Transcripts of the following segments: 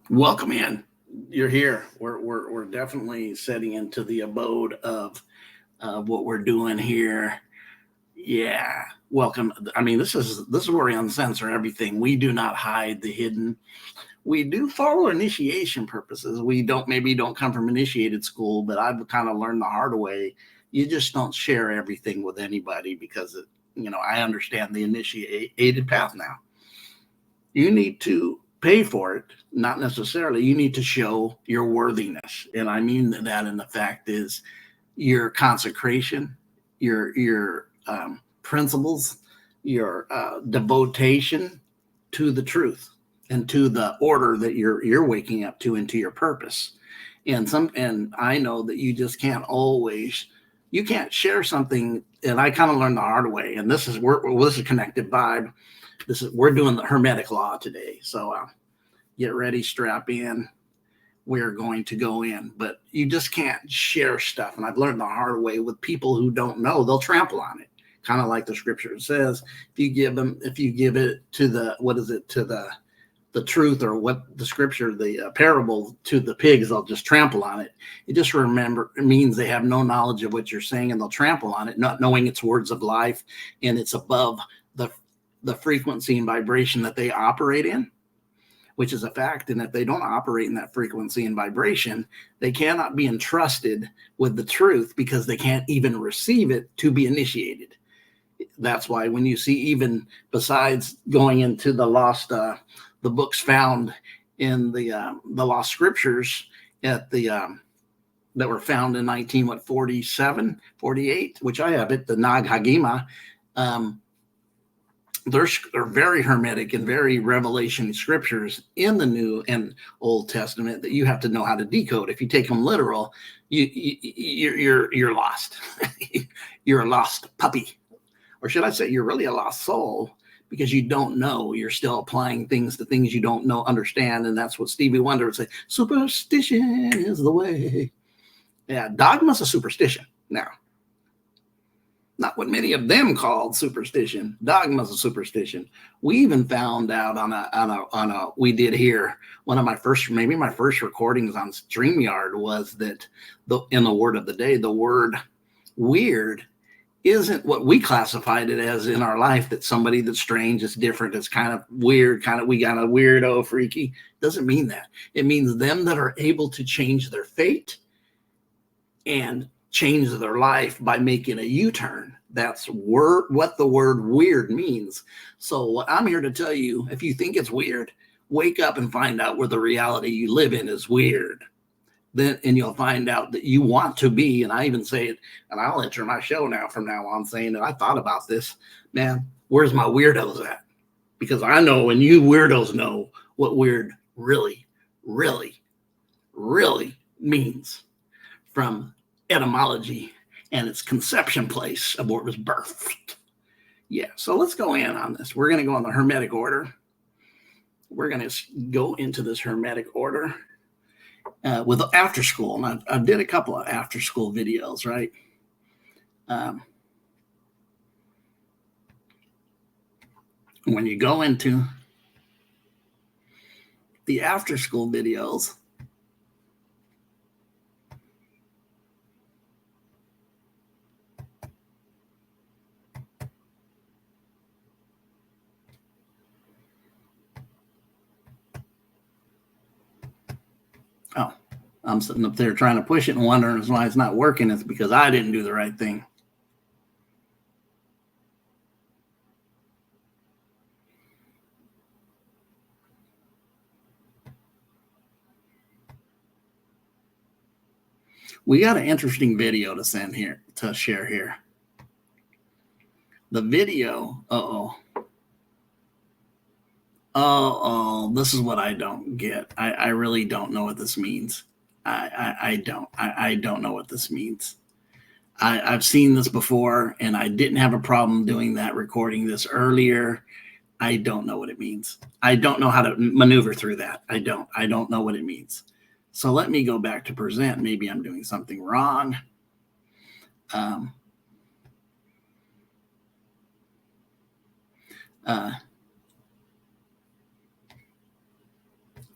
Welcome in. You're here. We're definitely setting into the abode of what we're doing here. Yeah. Welcome. I mean, this is where we uncensor everything. We do not hide the hidden. We do follow initiation purposes. We don't come from initiated school, but I've kind of learned the hard way. You just don't share everything with anybody because I understand the initiated path now. You need to pay for it, not necessarily. You need to show your worthiness, and I mean that in the fact is your consecration, your principles, your devotion to the truth and to the order that you're waking up to and to your purpose. And I know that you just can't always you can't share something. And I kind of learned the hard way. And this is connected vibe. We're doing the Hermetic law today. So get ready, strap in. We're going to go in, but you just can't share stuff. And I've learned the hard way with people who don't know; they'll trample on it. Kind of like the scripture says, if you give it to the truth, or what the scripture, the parable to the pigs, they'll just trample on it. It means they have no knowledge of what you're saying, and they'll trample on it, not knowing it's words of life, and it's above the the frequency and vibration that they operate in, which is a fact. And if they don't operate in that frequency and vibration, they cannot be entrusted with the truth because they can't even receive it to be initiated. That's why when you see, even besides going into the books found in the lost scriptures at the that were found in 1947, 48, which I have it, the Nag Hagima. Um, they're very hermetic and very revelation scriptures in the New and Old Testament that you have to know how to decode. If you take them literal, you're lost. You're a lost puppy, or should I say, you're really a lost soul because you don't know. You're still applying things to things you don't know, understand, and that's what Stevie Wonder would say. Superstition is the way. Yeah, dogma's a superstition. Now, not what many of them called superstition. Dogma's a superstition. We even found out we did here, one of my first, maybe my first recordings on StreamYard, was that in the word of the day, the word weird isn't what we classified it as in our life, that somebody that's strange, is different, it's kind of weird, we got a weirdo, freaky. Doesn't mean that. It means them that are able to change their fate and change their life by making a U-turn. That's what the word weird means. So what I'm here to tell you, if you think it's weird, wake up and find out where the reality you live in is weird. Then, and you'll find out that you want to be, and I even say it, and I'll enter my show now from now on saying that I thought about this. Man, where's my weirdos at? Because I know, and you weirdos know, what weird really, really, really means, from etymology and its conception place of where it was birthed. Yeah, so let's go in on this. We're going to go in the Hermetic order. We're going to go into this Hermetic order with after school. And I did a couple of after school videos, right? When you go into the after school videos, oh, I'm sitting up there trying to push it and wondering why it's not working. It's because I didn't do the right thing. We got an interesting video to share here. The video, this is what I don't get. I really don't know what this means. I don't know what this means. I've seen this before, and I didn't have a problem doing that, recording this earlier. I don't know what it means. I don't know how to maneuver through that. I don't know what it means. So let me go back to present. Maybe I'm doing something wrong.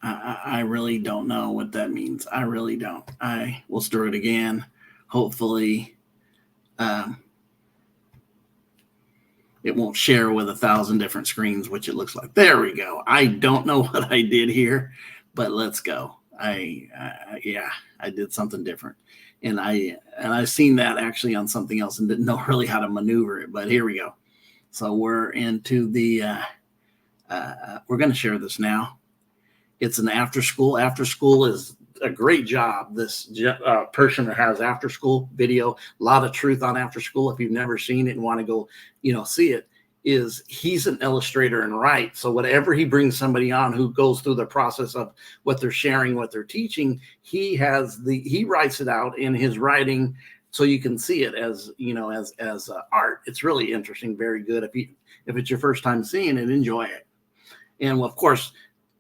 I really don't know what that means. I really don't. I will stir it again. Hopefully, um, it won't share with 1,000 different screens, which it looks like. There we go. I don't know what I did here, but let's go. Yeah, I did something different, and I've seen that actually on something else and didn't know really how to maneuver it. But here we go. So we're into the. We're going to share this now. It's an after school. After school is a great job. This person that has after school video, a lot of truth on after school. If you've never seen it and want to go, see it, is he's an illustrator and write. So whatever he brings somebody on who goes through the process of what they're sharing, what they're teaching, he writes it out in his writing, so you can see it as as art. It's really interesting, very good. If it's your first time seeing it, enjoy it. And of course,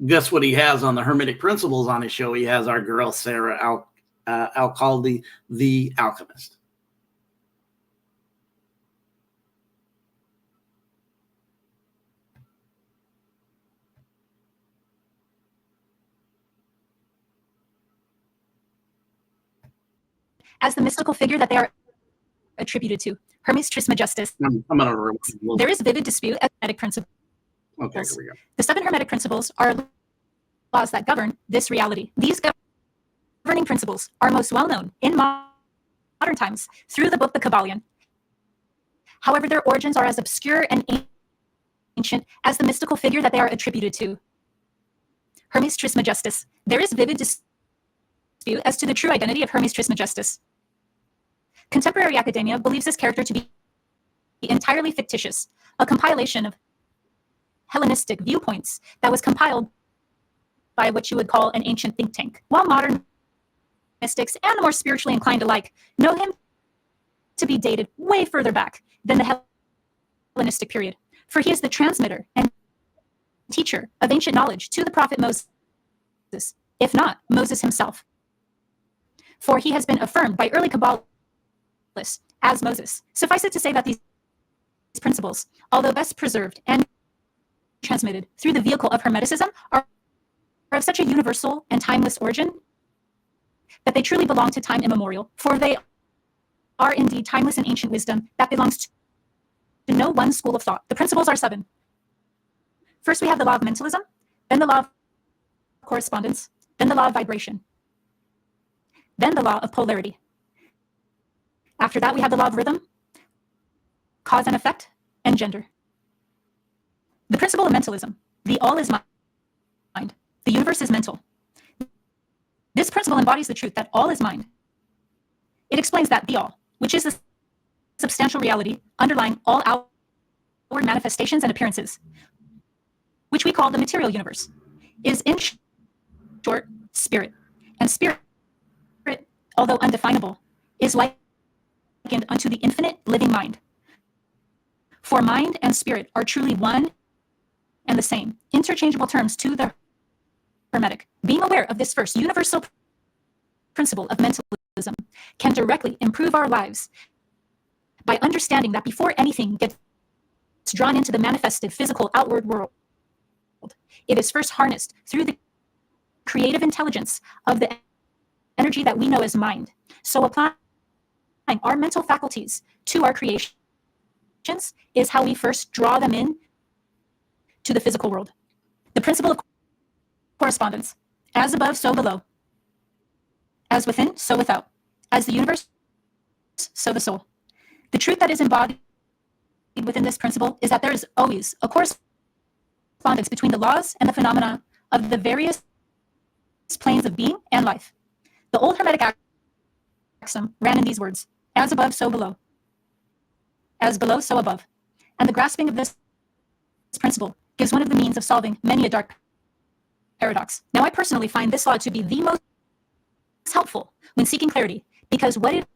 guess what he has on the Hermetic Principles on his show? He has our girl Sarah Alcalde, the alchemist. As the mystical figure that they are attributed to, Hermes Trismegistus. There is vivid dispute at Hermetic Principles. Okay, here we go. The 7 Hermetic Principles are laws that govern this reality. These governing principles are most well known in modern times through the book The Kabbalion. However, their origins are as obscure and ancient as the mystical figure that they are attributed to, Hermes Trismegistus. There is vivid dispute as to the true identity of Hermes Trismegistus. Contemporary academia believes this character to be entirely fictitious, a compilation of Hellenistic viewpoints that was compiled by what you would call an ancient think tank, while modern mystics and the more spiritually inclined alike know him to be dated way further back than the Hellenistic period, for he is the transmitter and teacher of ancient knowledge to the prophet Moses, if not Moses himself. For he has been affirmed by early Kabbalists as Moses. Suffice it to say that these principles, although best preserved and transmitted through the vehicle of Hermeticism, are of such a universal and timeless origin that they truly belong to time immemorial, for they are indeed timeless and ancient wisdom that belongs to no one school of thought. The principles are 7. First, we have the law of mentalism, then the law of correspondence, then the law of vibration, then the law of polarity. After that, we have the law of rhythm, cause and effect, and gender. The principle of mentalism, the all is mind, the universe is mental. This principle embodies the truth that all is mind. It explains that the all, which is the substantial reality underlying all outward manifestations and appearances, which we call the material universe, is in short spirit. And spirit, although undefinable, is likened unto the infinite living mind. For mind and spirit are truly one and the same, interchangeable terms to the Hermetic. Being aware of this first universal principle of mentalism can directly improve our lives by understanding that before anything gets drawn into the manifested physical outward world, it is first harnessed through the creative intelligence of the energy that we know as mind. So applying our mental faculties to our creations is how we first draw them in to the physical world. The principle of correspondence, as above, so below. As within, so without. As the universe, so the soul. The truth that is embodied within this principle is that there is always a correspondence between the laws and the phenomena of the various planes of being and life. The old Hermetic axiom ran in these words: as above, so below. As below, so above. And the grasping of this principle gives one of the means of solving many a dark paradox. Now, I personally find this law to be the most helpful when seeking clarity, because what it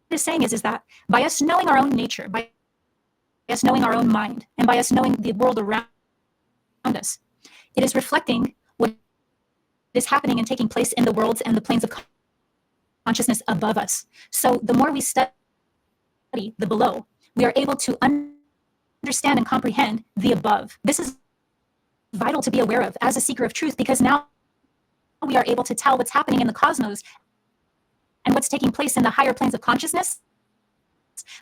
is saying is that by us knowing our own nature, by us knowing our own mind, and by us knowing the world around us, it is reflecting what is happening and taking place in the worlds and the planes of consciousness above us. So the more we study the below, we are able to understand and comprehend the above. This is vital to be aware of as a seeker of truth, because now we are able to tell what's happening in the cosmos and what's taking place in the higher planes of consciousness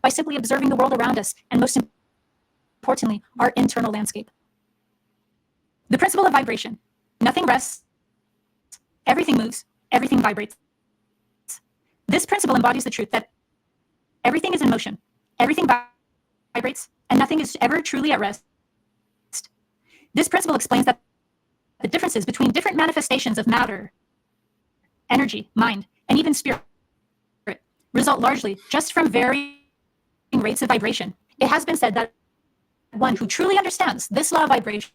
by simply observing the world around us, and most importantly, our internal landscape. The principle of vibration. Nothing rests, everything moves, everything vibrates. This principle embodies the truth that everything is in motion, everything vibrates, and nothing is ever truly at rest. This principle explains that the differences between different manifestations of matter, energy, mind, and even spirit result largely just from varying rates of vibration. It has been said that one who truly understands this law of vibration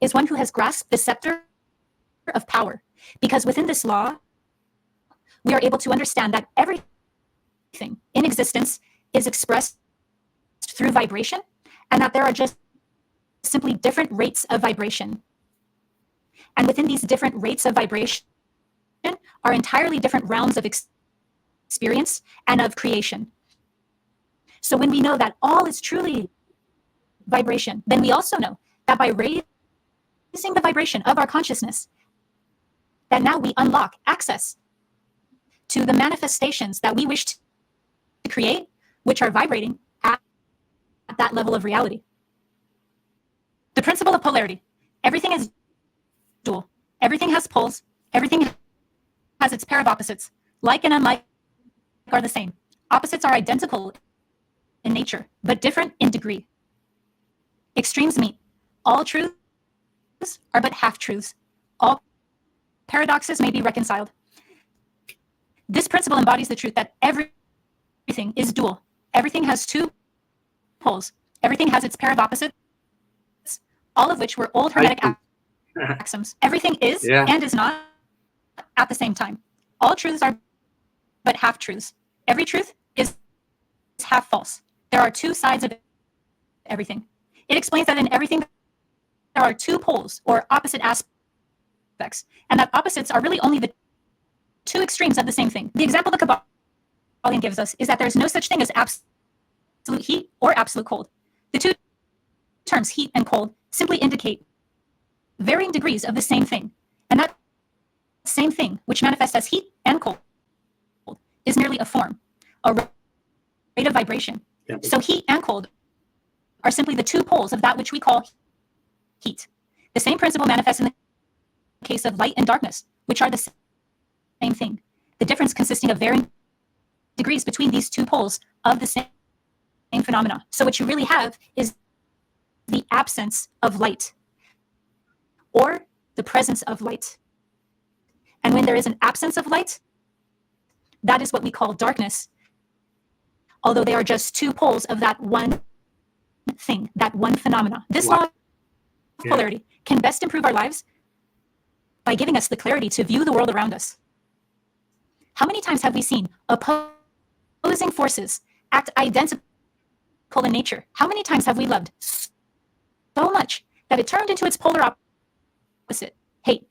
is one who has grasped the scepter of power, because within this law, we are able to understand that everything in existence is expressed through vibration, and that there are just simply different rates of vibration. And within these different rates of vibration are entirely different realms of experience and of creation. So when we know that all is truly vibration, then we also know that by raising the vibration of our consciousness, that now we unlock access to the manifestations that we wish to create, which are vibrating at that level of reality. The principle of polarity. Everything is dual. Everything has poles. Everything has its pair of opposites. Like and unlike are the same. Opposites are identical in nature, but different in degree. Extremes meet. All truths are but half-truths. All paradoxes may be reconciled. This principle embodies the truth that everything is dual. Everything has two poles. Everything has its pair of opposites, all of which were old Hermetic axioms. Everything is and is not at the same time. All truths are but half-truths. Every truth is half false. There are two sides of everything. It explains that in everything there are two poles or opposite aspects, and that opposites are really only the two extremes of the same thing. The example the Kabbalion gives us is that there is no such thing as absolute heat or absolute cold. The two terms heat and cold simply indicate varying degrees of the same thing, and that same thing, which manifests as heat and cold, is merely a form, a rate of vibration. So heat and cold are simply the two poles of that which we call heat. The same principle manifests in the case of light and darkness, which are the same thing. The difference consisting of varying degrees between these two poles of the same phenomena. So what you really have is the absence of light or the presence of light. And when there is an absence of light, that is what we call darkness, although they are just two poles of that one thing, that one phenomena. This law of polarity can best improve our lives by giving us the clarity to view the world around us. How many times have we seen opposing forces act identical in nature? How many times have we loved so much that it turned into its polar opposite, hate?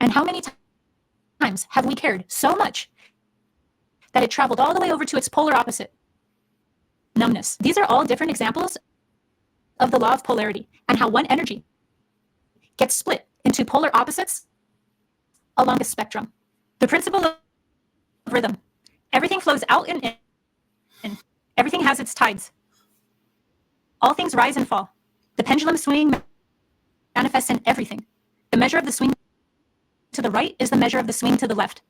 And how many times have we cared so much that it traveled all the way over to its polar opposite, numbness? These are all different examples of the law of polarity and how one energy gets split into polar opposites along a spectrum. The principle of rhythm. Everything flows out and in. Everything has its tides. All things rise and fall. The pendulum swing manifests in everything. The measure of the swing to the right is the measure of the swing to the left.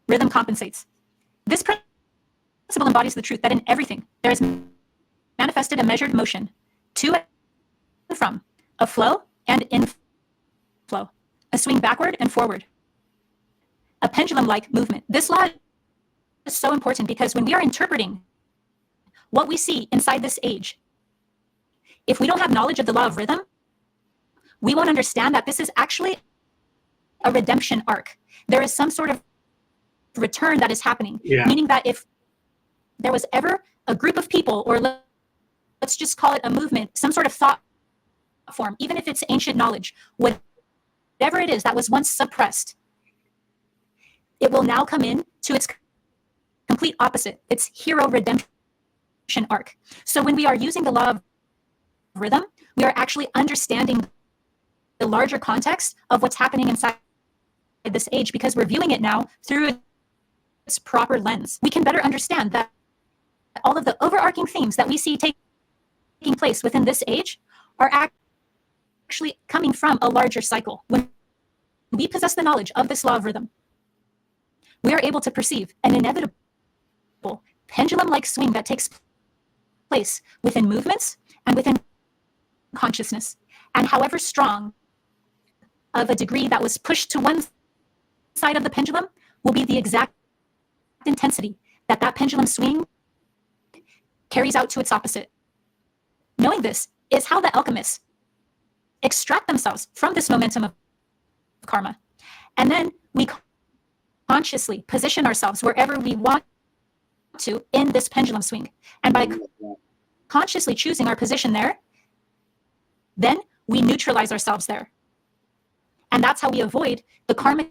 Rhythm compensates. This principle embodies the truth that in everything there is manifested a measured motion to and from, a flow and inflow, a swing backward and forward, a pendulum-like movement. This law is so important because when we are interpreting what we see inside this age, if we don't have knowledge of the law of rhythm, we won't understand that this is actually a redemption arc. There is some sort of return that is happening, meaning that if there was ever a group of people, or let's just call it a movement, some sort of thought form, even if it's ancient knowledge, whatever it is that was once suppressed, it will now come in to its complete opposite, its hero redemption arc. So when we are using the law of rhythm, we are actually understanding the larger context of what's happening inside this age because we're viewing it now through its proper lens. We can better understand that all of the overarching themes that we see taking place within this age are actually coming from a larger cycle. When we possess the knowledge of this law of rhythm, we are able to perceive an inevitable pendulum-like swing that takes place within movements and within consciousness. And however strong of a degree that was pushed to one side of the pendulum will be the exact intensity that that pendulum swing carries out to its opposite. Knowing this is how the alchemists extract themselves from this momentum of karma. And then we consciously position ourselves wherever we want to in this pendulum swing. And by consciously choosing our position there, then we neutralize ourselves there. And that's how we avoid the karmic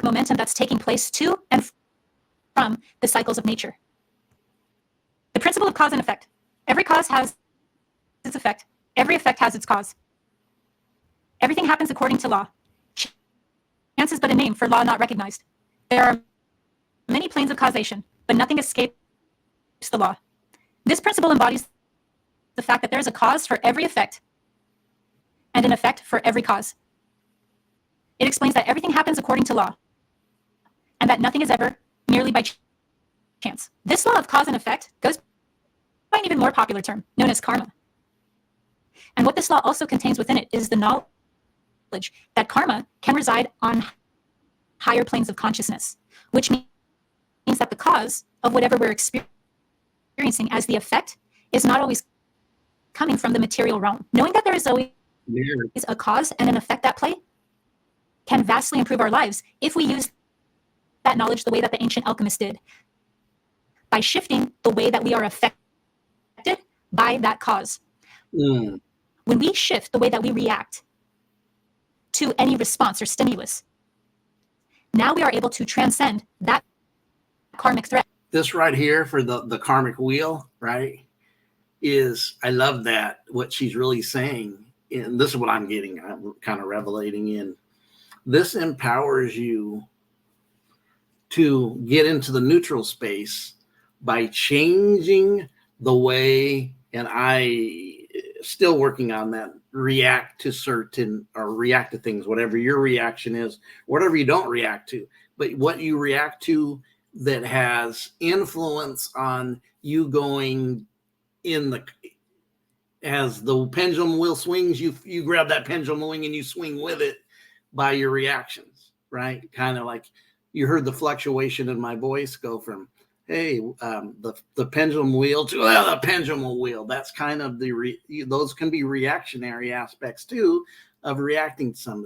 momentum that's taking place to and from the cycles of nature. The principle of cause and effect. Every cause has its effect. Every effect has its cause. Everything happens according to law. Chance is but a name for law not recognized. There are many planes of causation, but nothing escapes the law. This principle embodies the fact that there is a cause for every effect and an effect for every cause. It explains that everything happens according to law and that nothing is ever merely by chance. This law of cause and effect goes by an even more popular term known as karma. And what this law also contains within it is the knowledge that karma can reside on higher planes of consciousness, which means that the cause of whatever we're experiencing as the effect is not always coming from the material realm. Knowing that there is always a cause and an effect at play can vastly improve our lives if we use that knowledge the way that the ancient alchemists did, by shifting the way that we are affected by that cause. When we shift the way that we react to any response or stimulus, now we are able to transcend that karmic threat. This right here for the karmic wheel, right, is, I love that, what she's really saying. And this is what I'm getting, I'm kind of revelating in. This empowers you to get into the neutral space by changing the way, and I still working on that, react to certain or react to things, whatever your reaction is, whatever you don't react to, but what you react to that has influence on you going in the, as the pendulum wheel swings, you grab that pendulum wing and you swing with it by your reactions, right? Kind of like you heard the fluctuation in my voice go from, hey, the pendulum wheel to the pendulum wheel. That's kind of those can be reactionary aspects too of reacting to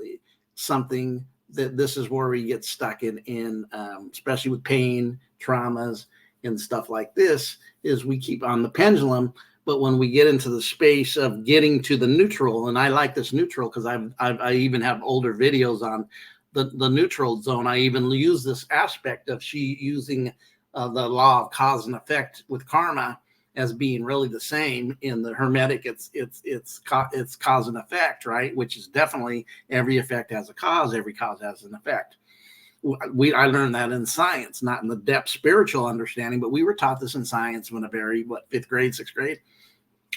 something that this is where we get stuck in especially with pain, traumas, and stuff like this, is we keep on the pendulum. But when we get into the space of getting to the neutral, and I like this neutral because I even have older videos on the neutral zone. I even use this aspect of she using the law of cause and effect with karma as being really the same. In the Hermetic, it's cause and effect, right? Which is definitely every effect has a cause, every cause has an effect. I learned that in science, not in the depth spiritual understanding, but we were taught this in science when fifth grade, sixth grade.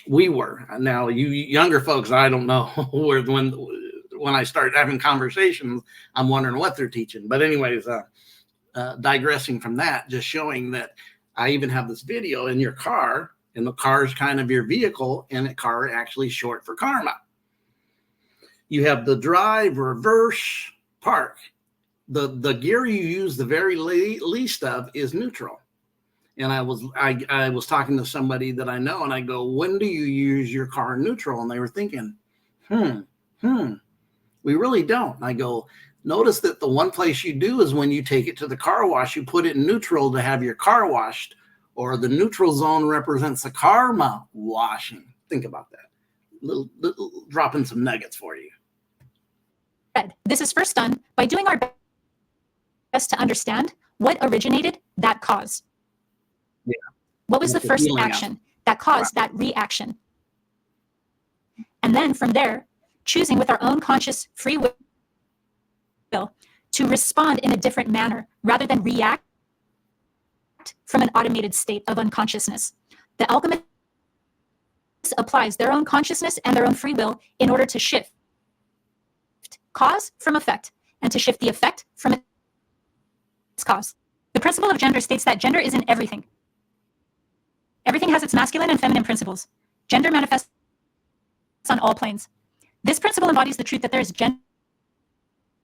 We were. Now, you younger folks, I don't know where when I start having conversations, I'm wondering what they're teaching. But anyways, digressing from that, just showing that I even have this video in your car, and the car is kind of your vehicle, and the car actually short for karma. You have the drive, reverse, park. The gear you use the very least of is neutral. And I was talking to somebody that I know, and I go, when do you use your car neutral? And they were thinking, we really don't. And I go, notice that the one place you do is when you take it to the car wash, you put it in neutral to have your car washed, or the neutral zone represents the karma washing. Think about that. Little dropping some nuggets for you. This is first done by doing our best to understand what originated that cause. What was the first action that caused that reaction? And then from there, choosing with our own conscious free will to respond in a different manner rather than react from an automated state of unconsciousness. The alchemist applies their own consciousness and their own free will in order to shift cause from effect and to shift the effect from its cause. The principle of gender states that gender is in everything. Everything has its masculine and feminine principles. Gender manifests on all planes. This principle embodies the truth that there is gender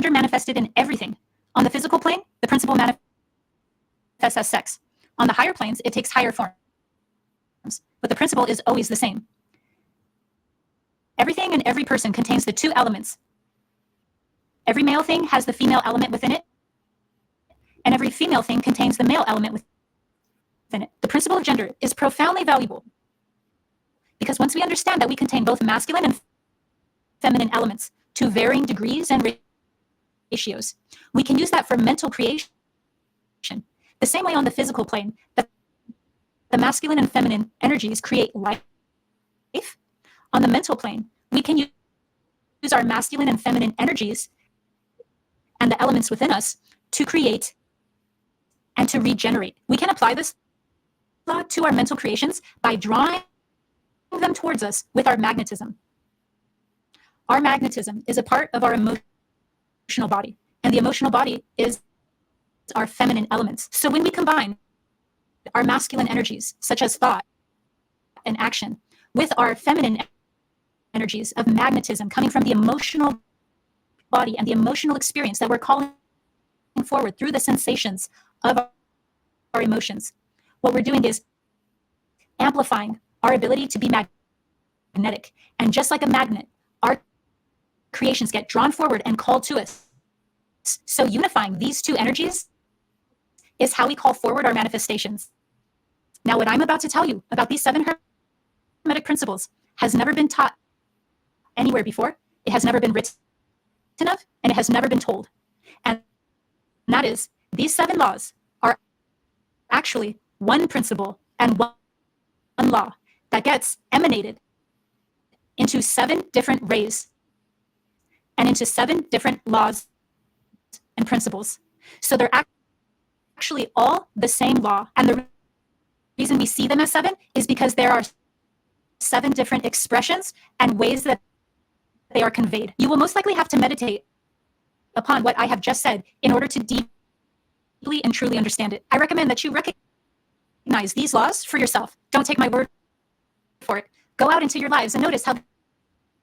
manifested in everything. On the physical plane, the principle manifests as sex. On the higher planes, it takes higher forms. But the principle is always the same. Everything and every person contains the two elements. Every male thing has the female element within it, and every female thing contains the male element within it. The principle of gender is profoundly valuable because once we understand that we contain both masculine and feminine elements to varying degrees and ratios, we can use that for mental creation. The same way on the physical plane, that the masculine and feminine energies create life. On the mental plane, we can use our masculine and feminine energies and the elements within us to create and to regenerate. We can apply this law to our mental creations by drawing them towards us with our magnetism. Our magnetism is a part of our emotional body, and the emotional body is our feminine elements. So when we combine our masculine energies, such as thought and action, with our feminine energies of magnetism coming from the emotional body and the emotional experience that we're calling forward through the sensations of our emotions, what we're doing is amplifying our ability to be magnetic. And just like a magnet, our creations get drawn forward and called to us. So unifying these two energies is how we call forward our manifestations. Now, what I'm about to tell you about these 7 Hermetic principles has never been taught anywhere before. It has never been written of, and it has never been told. And that is, these 7 laws are actually one principle and one law that gets emanated into 7 different rays and into 7 different laws and principles. So they're actually all the same law. And the reason we see them as 7 is because there are 7 different expressions and ways that they are conveyed. You will most likely have to meditate upon what I have just said in order to deeply and truly understand it. I recommend that you recognize these laws for yourself. Don't take my word for it. Go out into your lives and notice how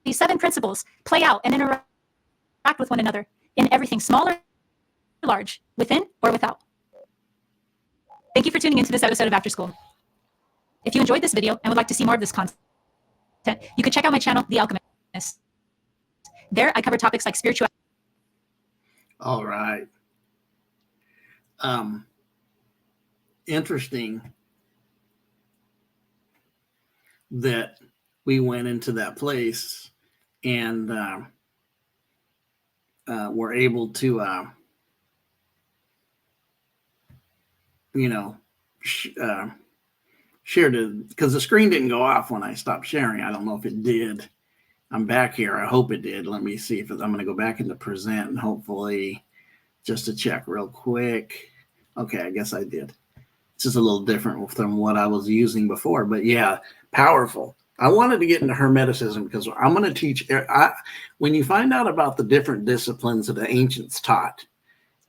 these 7 principles play out and interact with one another in everything, small or large, within or without. Thank you for tuning into this episode of After School. If you enjoyed this video and would like to see more of this content, you could check out my channel, The Alchemist. There, I cover topics like spirituality. All right. Interesting that we went into that place and were able to, share because the screen didn't go off when I stopped sharing. I don't know if it did. I'm back here. I hope it did. Let me see if I'm going to go back into present and hopefully just to check real quick. Okay, I guess I did. It's just a little different from what I was using before, but yeah, powerful. I wanted to get into Hermeticism because I'm going to teach. When you find out about the different disciplines that the ancients taught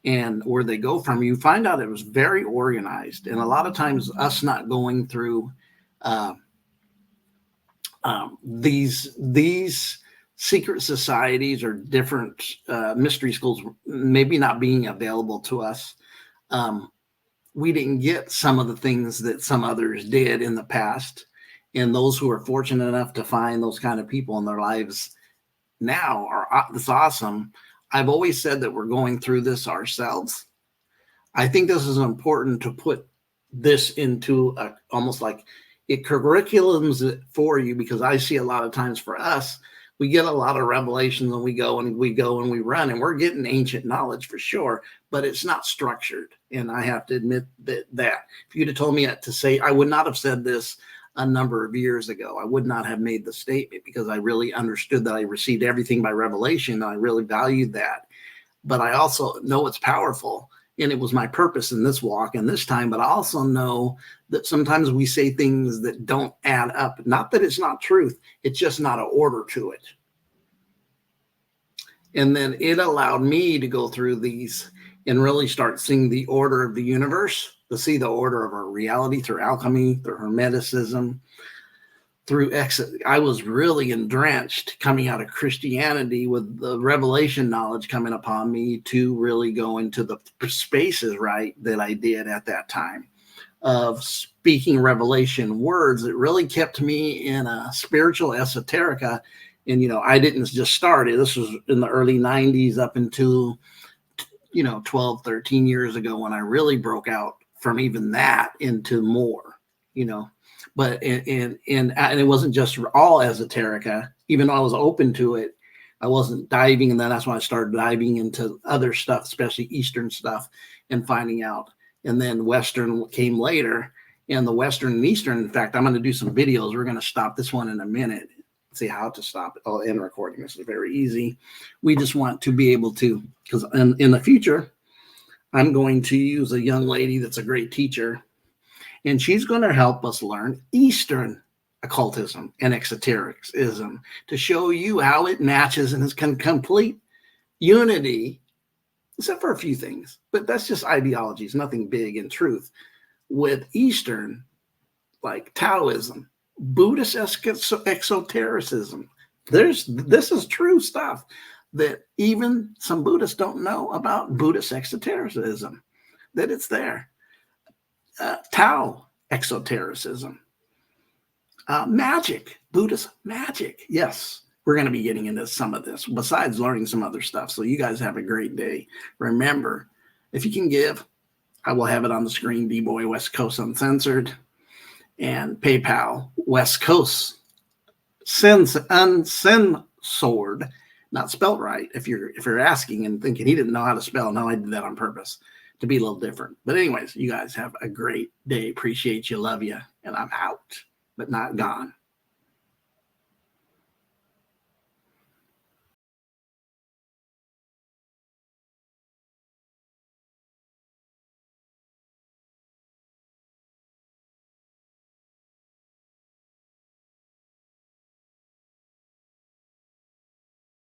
and where they go from, you find out it was very organized. And a lot of times us not going through these secret societies or different mystery schools maybe not being available to us, we didn't get some of the things that some others did in the past. And those who are fortunate enough to find those kind of people in their lives now are this awesome. I've always said that we're going through this ourselves. I think this is important to put this into almost like it curriculums it for you, because I see a lot of times for us, we get a lot of revelations and we go and we run and we're getting ancient knowledge for sure, but it's not structured. And I have to admit that if you'd have told me to say, I would not have said this a number of years ago. I would not have made the statement because I really understood that I received everything by revelation, and I really valued that. But I also know it's powerful, and it was my purpose in this walk and this time. But I also know that sometimes we say things that don't add up. Not that it's not truth, it's just not an order to it. And then it allowed me to go through these and really start seeing the order of the universe, to see the order of our reality through alchemy, through Hermeticism, through I was really drenched coming out of Christianity with the revelation knowledge coming upon me to really go into the spaces, right, that I did at that time of speaking revelation words. It really kept me in a spiritual esoterica. And, I didn't just start it. This was in the early 90s up until, 12, 13 years ago when I really broke out from even that into more, but and it wasn't just all esoterica. Even though I was open to it, I wasn't diving, and then that's when I started diving into other stuff, especially Eastern stuff, and finding out. And then Western came later, and the Western and Eastern. In fact, I'm going to do some videos. We're going to stop this one in a minute, see how to stop it. Oh, end recording. This is very easy. We just want to be able to, because in the future, I'm going to use a young lady that's a great teacher, and she's going to help us learn Eastern occultism and exotericism to show you how it matches and is complete unity, except for a few things. But that's just ideologies, nothing big in truth. With Eastern, like Taoism, Buddhist exotericism, this is true stuff that even some Buddhists don't know about Buddhist exotericism, that it's there. Tao exotericism, magic, Buddhist magic. Yes, we're going to be getting into some of this besides learning some other stuff. So you guys have a great day. Remember, if you can give, I will have it on the screen, dboy West Coast Uncensored, and PayPal West Coast Uncensored, not spelled right. If you're asking and thinking he didn't know how to spell, no, I did that on purpose to be a little different. But anyways, you guys have a great day. Appreciate you. Love you. And I'm out, but not gone.